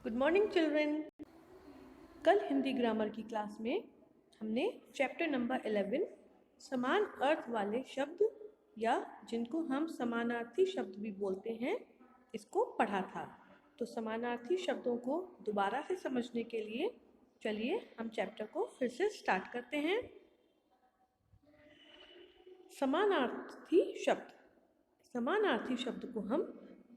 Good morning children. कल Hindi grammar की class में हमने चैप्टर नंबर 11 समान अर्थ वाले शब्द या जिनको हम समानार्थी शब्द भी बोलते हैं इसको पढ़ा था। तो समानार्थी शब्दों को दोबारा से समझने के लिए चलिए हम चैप्टर को फिर से स्टार्ट करते हैं। समानार्थी शब्द को हम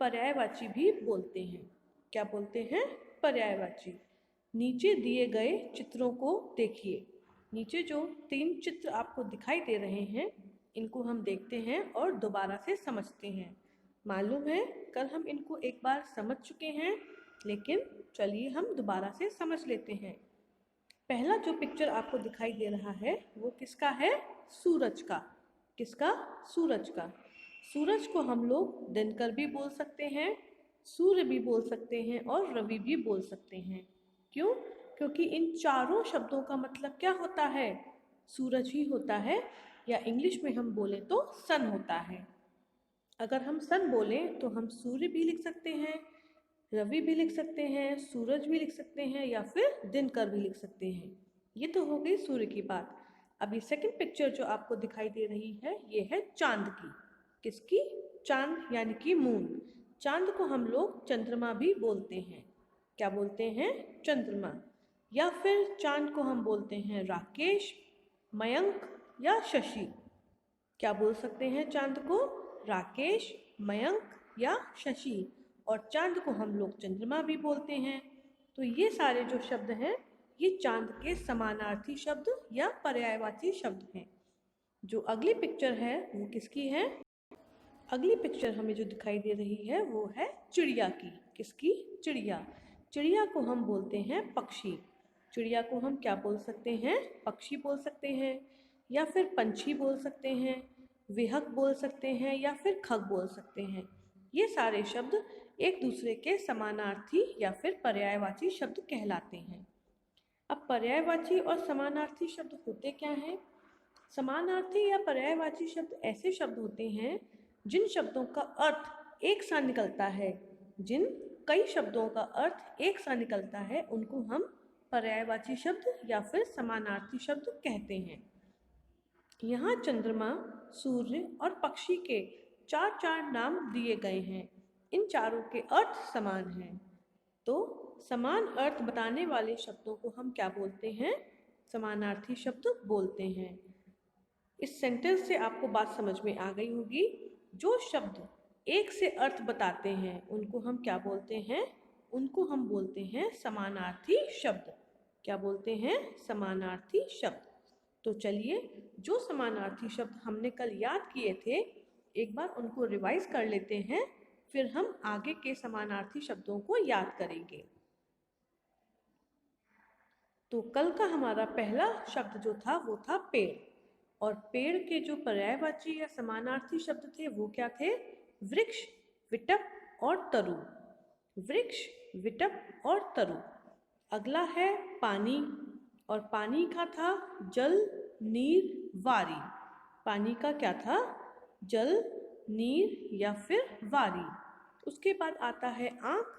पर्यायवाची भी बोलते हैं। क्या बोलते हैं? पर्यायवाची। नीचे दिए गए चित्रों को देखिए। नीचे जो 3 चित्र आपको दिखाई दे रहे हैं इनको हम देखते हैं और दोबारा से समझते हैं। मालूम है कल हम इनको एक बार समझ चुके हैं, लेकिन चलिए हम दोबारा से समझ लेते हैं। पहला जो पिक्चर आपको दिखाई दे रहा है वो किसका है? सूरज का। किसका? सूरज का। सूरज को हम लोग दिनकर भी बोल सकते हैं, सूर्य भी बोल सकते हैं और रवि भी बोल सकते हैं। क्यों? क्योंकि इन चारों शब्दों का मतलब क्या होता है? सूरज ही होता है, या इंग्लिश में हम बोले तो सन होता है। अगर हम सन बोलें तो हम सूर्य भी लिख सकते हैं, रवि भी लिख सकते हैं, सूरज भी लिख सकते हैं या फिर दिनकर भी लिख सकते हैं। ये तो हो गई सूर्य की बात। अभी सेकंड पिक्चर जो आपको दिखाई दे रही है ये है चांद की। किसकी? चांद यानी कि मून। चांद को हम लोग चंद्रमा भी बोलते हैं। क्या बोलते हैं? चंद्रमा। या फिर चांद को हम बोलते हैं राकेश, मयंक या शशि। क्या बोल सकते हैं चांद को? राकेश, मयंक या शशि। और चांद को हम लोग चंद्रमा भी बोलते हैं। तो ये सारे जो शब्द हैं ये चांद के समानार्थी शब्द या पर्यायवाची शब्द हैं। जो अगली पिक्चर है वो किसकी है? अगली पिक्चर हमें जो दिखाई दे रही है वो है चिड़िया की। किसकी? चिड़िया। चिड़िया को हम बोलते हैं पक्षी। चिड़िया को हम क्या बोल सकते हैं? पक्षी बोल सकते हैं या फिर पंछी बोल सकते हैं, विहंग बोल सकते हैं या फिर खग बोल सकते हैं। ये सारे शब्द एक दूसरे के समानार्थी या फिर पर्यायवाची शब्द कहलाते हैं। अब पर्यायवाची और समानार्थी शब्द होते क्या हैं? समानार्थी या पर्यायवाची शब्द ऐसे शब्द होते हैं जिन शब्दों का अर्थ एक सा निकलता है। जिन कई शब्दों का अर्थ एक सा निकलता है उनको हम पर्यायवाची शब्द या फिर समानार्थी शब्द कहते हैं। यहाँ चंद्रमा, सूर्य और पक्षी के 4 नाम दिए गए हैं। इन चारों के अर्थ समान हैं। तो समान अर्थ बताने वाले शब्दों को हम क्या बोलते हैं? समानार्थी शब्द बोलते हैं। इस सेंटेंस से आपको बात समझ में आ गई होगी। जो शब्द एक से अर्थ बताते हैं उनको हम क्या बोलते हैं? उनको हम बोलते हैं समानार्थी शब्द। क्या बोलते हैं? समानार्थी शब्द। तो चलिए जो समानार्थी शब्द हमने कल याद किए थे एक बार उनको रिवाइज कर लेते हैं, फिर हम आगे के समानार्थी शब्दों को याद करेंगे। तो कल का हमारा पहला शब्द जो था वो था पेड़, और पेड़ के जो पर्यायवाची या समानार्थी शब्द थे वो क्या थे? वृक्ष, विटप और तरु। वृक्ष, विटप और तरु। अगला है पानी, और पानी का था जल, नीर, वारी। पानी का क्या था? जल, नीर या फिर वारी। उसके बाद आता है आँख।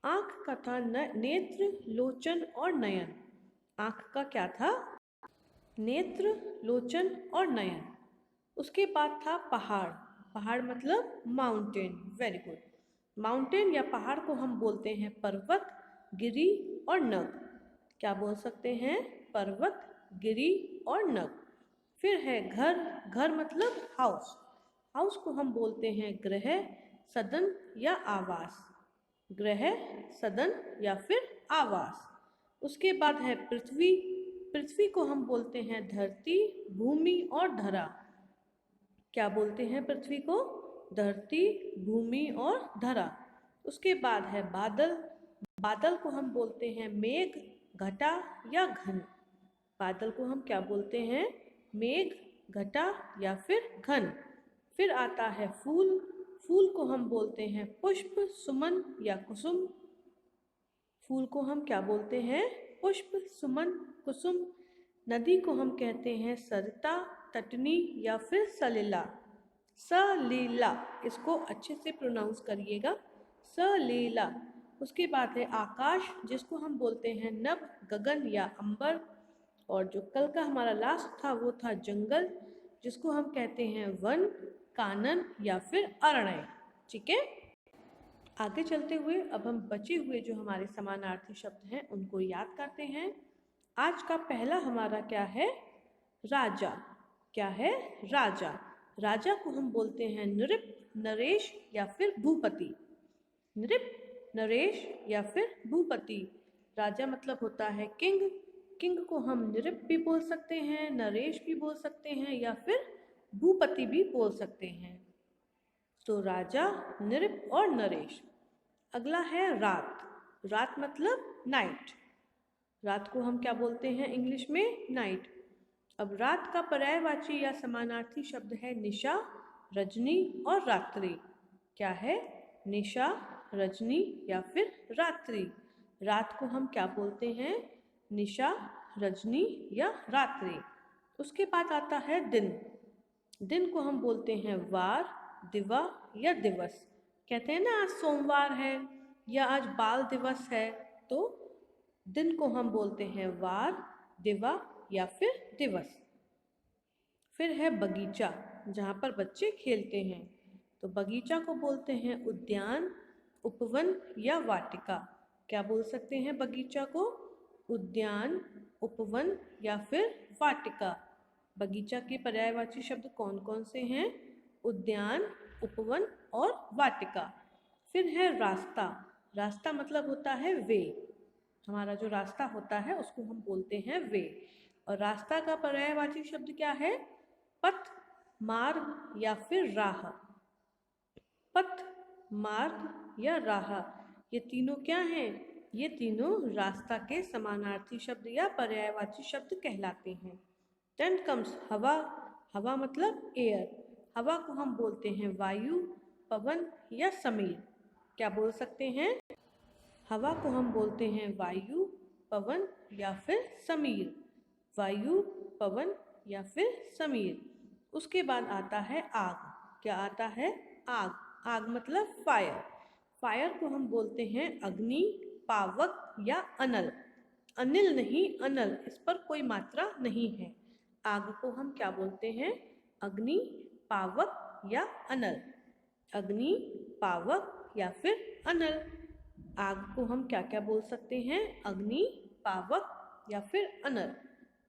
आँख का था नेत्र, लोचन और नयन। आँख का क्या था? नेत्र, लोचन और नयन। उसके बाद था पहाड़। पहाड़ मतलब माउंटेन। Very good. माउंटेन या पहाड़ को हम बोलते हैं पर्वत, गिरी और नग। क्या बोल सकते हैं? पर्वत, गिरी और नग। फिर है घर। घर मतलब हाउस। हाउस को हम बोलते हैं गृह, सदन या आवास। गृह, सदन या फिर आवास। उसके बाद है पृथ्वी। पृथ्वी को हम बोलते हैं धरती, भूमि और धरा। क्या बोलते हैं पृथ्वी को? धरती, भूमि और धरा। उसके बाद है बादल। बादल को हम बोलते हैं मेघ, घटा या घन। बादल को हम क्या बोलते हैं? मेघ, घटा या फिर घन। फिर आता है फूल। फूल को हम बोलते हैं पुष्प, सुमन या कुसुम। फूल को हम क्या बोलते हैं? पुष्प, सुमन, कुसुम। नदी को हम कहते हैं सरिता, तटनी या फिर सलिला। सलीला, इसको अच्छे से प्रोनाउंस करिएगा। सलीला। उसके बाद है आकाश, जिसको हम बोलते हैं नभ, गगन या अंबर। और जो कल का हमारा लास्ट था वो था जंगल, जिसको हम कहते हैं वन, कानन या फिर अरण्य। ठीक है, आगे चलते हुए अब हम बचे हुए जो हमारे समानार्थी शब्द हैं उनको याद करते हैं। आज का पहला हमारा क्या है? राजा। क्या है? राजा। राजा को हम बोलते हैं नृप, नरेश या फिर भूपति। नृप, नरेश या फिर भूपति। राजा मतलब होता है किंग। किंग को हम नृप भी बोल सकते हैं, नरेश भी बोल सकते हैं या फिर भूपति भी बोल सकते हैं। तो राजा, नृप और नरेश। अगला है रात। रात मतलब नाइट। रात को हम क्या बोलते हैं इंग्लिश में? नाइट। अब रात का पर्यायवाची या समानार्थी शब्द है निशा, रजनी और रात्रि। क्या है? निशा, रजनी या फिर रात्रि। रात को हम क्या बोलते हैं? निशा, रजनी या रात्रि। उसके बाद आता है दिन। दिन को हम बोलते हैं वार, दिवा या दिवस। कहते हैं ना आज सोमवार है या आज बाल दिवस है, तो दिन को हम बोलते हैं वार, दिवा या फिर दिवस। फिर है बगीचा, जहाँ पर बच्चे खेलते हैं, तो बगीचा को बोलते हैं उद्यान, उपवन या वाटिका। क्या बोल सकते हैं बगीचा को? उद्यान, उपवन या फिर वाटिका। बगीचा के पर्यायवाची शब्द कौन कौन से हैं? उद्यान, उपवन और वाटिका। फिर है रास्ता। रास्ता मतलब होता है वे। हमारा जो रास्ता होता है उसको हम बोलते हैं वे। और रास्ता का पर्यायवाची शब्द क्या है? पथ, मार्ग या फिर राह। पथ, मार्ग या राह, ये तीनों क्या हैं? ये तीनों रास्ता के समानार्थी शब्द या पर्यायवाची शब्द कहलाते हैं। देन कम्स हवा। हवा मतलब एयर। हवा को हम बोलते हैं वायु, पवन या समीर। क्या बोल सकते हैं? हवा को हम बोलते हैं वायु, पवन या फिर समीर। वायु, पवन या फिर समीर। उसके बाद आता है आग। क्या आता है? आग। आग मतलब फायर। फायर को हम बोलते हैं अग्नि, पावक या अनल। अनिल नहीं, अनल, इस पर कोई मात्रा नहीं है। आग को हम क्या बोलते हैं? अग्नि, पावक या अनल। अग्नि, पावक या फिर अनल। आग को हम क्या क्या बोल सकते हैं? अग्नि, पावक या फिर अनल।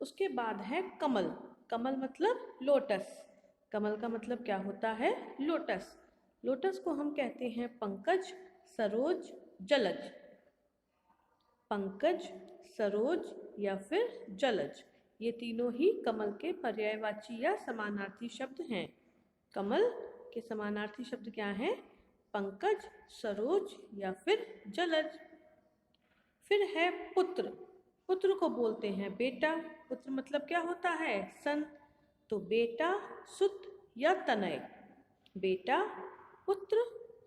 उसके बाद है कमल। कमल मतलब लोटस। कमल का मतलब क्या होता है? लोटस। लोटस को हम कहते हैं पंकज, सरोज, जलज। पंकज, सरोज या फिर जलज, ये तीनों ही कमल के पर्यायवाची या समानार्थी शब्द हैं। कमल के समानार्थी शब्द क्या हैं? पंकज, सरोज या फिर जलज। फिर है पुत्र। पुत्र को बोलते हैं बेटा। पुत्र मतलब क्या होता है? सन। तो बेटा, सुत या तनय। बेटा, पुत्र,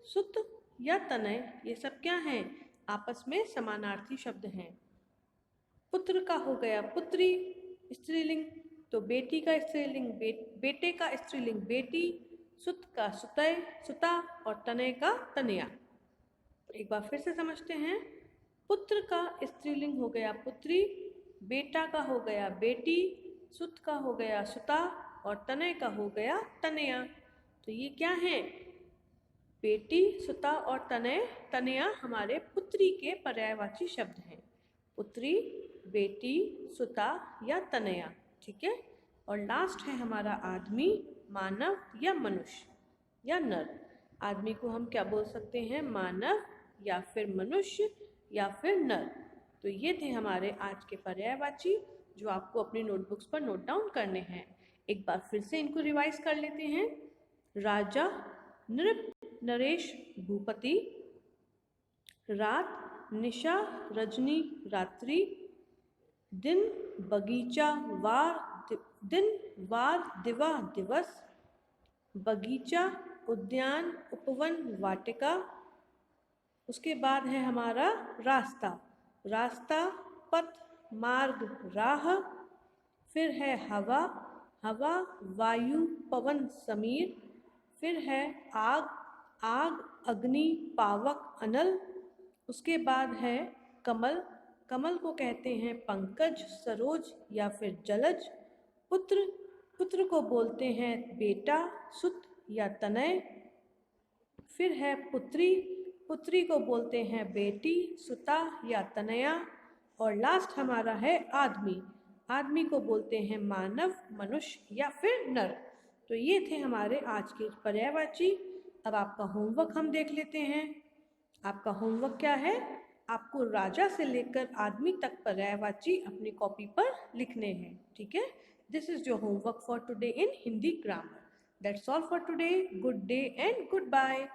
सुत या तनय, ये सब क्या हैं? आपस में समानार्थी शब्द हैं। पुत्र का हो गया पुत्री, स्त्रीलिंग, तो बेटी का स्त्रीलिंग बेटे का स्त्रीलिंग बेटी, सुत का सुतय, सुता और तनय का तनया। एक बार फिर से समझते हैं। पुत्र का स्त्रीलिंग हो गया पुत्री, बेटा का हो गया बेटी, सुत का हो गया सुता और तनय का हो गया तनया। तो ये क्या है? बेटी, सुता और तनय, तनया हमारे पुत्री के पर्यायवाची शब्द हैं। पुत्री, बेटी, सुता या तनया। ठीक है। और लास्ट है हमारा आदमी, मानव या मनुष्य या नर। आदमी को हम क्या बोल सकते हैं? मानव या फिर मनुष्य या फिर नर। तो ये थे हमारे आज के पर्यायवाची जो आपको अपनी नोटबुक्स पर नोट डाउन करने हैं। एक बार फिर से इनको रिवाइज कर लेते हैं। राजा, नृप, नरेश, भूपति। रात, निशा, रजनी, रात्रि। दिन, बगीचा, दिन, वार, दिवा, दिवस। बगीचा, उद्यान, उपवन, वाटिका। उसके बाद है हमारा रास्ता। रास्ता, पथ, मार्ग, राह। फिर है हवा, हवा, वायु, पवन, समीर। फिर है आग, आग, अग्नि, पावक, अनल। उसके बाद है कमल। कमल को कहते हैं पंकज, सरोज या फिर जलज। पुत्र, पुत्र को बोलते हैं बेटा, सुत या तनय। फिर है पुत्री, पुत्री को बोलते हैं बेटी, सुता या तनया। और लास्ट हमारा है आदमी। आदमी को बोलते हैं मानव, मनुष्य या फिर नर। तो ये थे हमारे आज के पर्यायवाची। अब आपका होमवर्क हम देख लेते हैं। आपका होमवर्क क्या है? आपको राजा से लेकर आदमी तक पर्यायवाची अपनी कॉपी पर लिखने हैं। ठीक है, this is your homework for today in Hindi grammar. That's all for today. Good day and good bye.